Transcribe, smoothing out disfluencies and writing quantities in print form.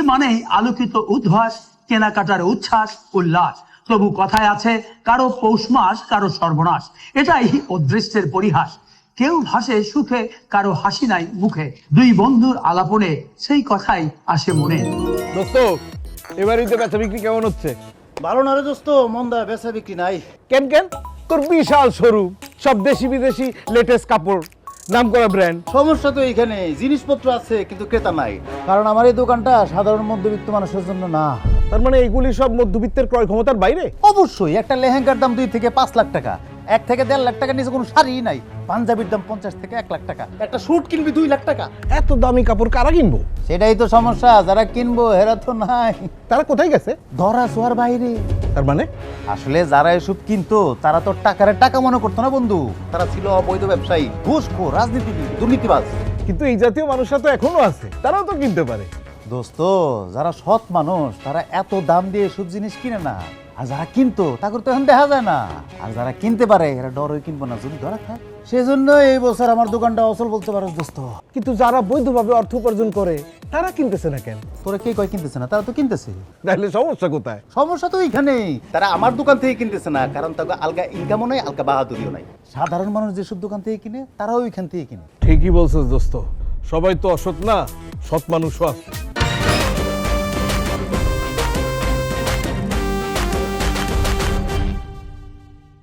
মানেই আলোকিত উদ্ভাস, কেনাকাটার উচ্ছ্বাস, উল্লাস। তবু কথায় আছে, কারো পৌষ মাস কারো সর্বনাশ। এটাই অদৃষ্টের পরিহাস। কেউ ভাসে সুখে, কারো হাসি নাই মুখে। দুই বন্ধুর আলাপনে সেই কথাই আসে মনে। দোস্ত, এবার ঈদে বেচা বিক্রি কেমন হচ্ছে? ভালো না রে দোস্ত, মন্দা বেচা বিক্রি নাই। কেন কেন? তোর বিশাল শোরুম, সব দেশি বিদেশি লেটেস্ট কাপড়, নাম করা ব্র্যান্ড। সমস্যা তো এইখানে, জিনিসপত্র আছে কিন্তু ক্রেতা নাই। কারণ আমার এই দোকানটা সাধারণ মধ্যবিত্ত মানুষের জন্য না। তার মানে এইগুলি সব মধ্যবিত্তের ক্রয় ক্ষমতার বাইরে? অবশ্যই, একটা লেহেঙ্গার দাম 2 থেকে 5 লাখ টাকা, 1 থেকে 1.5 লাখ টাকার নিচে কোনো শাড়িই নাই। পাঞ্জাবির দাম 50 থেকে 1 লাখ টাকা, একটা স্যুট কিনবি 2 লাখ টাকা। এত দামি কাপড় কারা কিনবো? সেটাই তো সমস্যা, যারা কিনবো হেরা তো নাই। তারা কোথায় গেছে? ধরা ছোঁয়ার বাইরে। তার মানে আসলে যারা এসব কিনতো তারা তো টাকারে টাকা মনে করতো না বন্ধু, তারা ছিল অবৈধ ব্যবসায়ী, ঘুষখোর, রাজনীতিবিদ, দুর্নীতিবাজ। কিন্তু এই জাতীয় মানুষরা তো এখনো আছে, তারাও তো কিনতে পারে। দোস্ত, যারা সৎ মানুষ তারা এত দাম দিয়ে সব জিনিস কিনে না। আর যারা কিনতো তাদের তো এখন দেখা যায় না। আর যারা কিনতে পারে এরা ডর হয়ে কিনবো না, যদি ধরা খায়। সেজন্য এই বছর আমার দোকানটা অচল বলতে পারো দোস্ত। কিন্তু যারা বৈধভাবে অর্থ উপার্জন করে তারা কিনতেছে না কেন? তোরা কে কয় কিনতেছে না? তারা তো কিনতেছে। তাহলে সমস্যা কোথায়? সমস্যা তো এইখানেই, তারা আমার দোকান থেকে কিনতেছে না, কারণ তাকে আলগা ইনকামও নাই, আলগা বাহাদুরিও নাই। সাধারণ মানুষ যেসব দোকান থেকে কিনে তারাও ওইখান থেকে কিনে। ঠিকই বলছিস দোস্ত, সবাই তো অসৎ না, সৎ মানুষও আছে।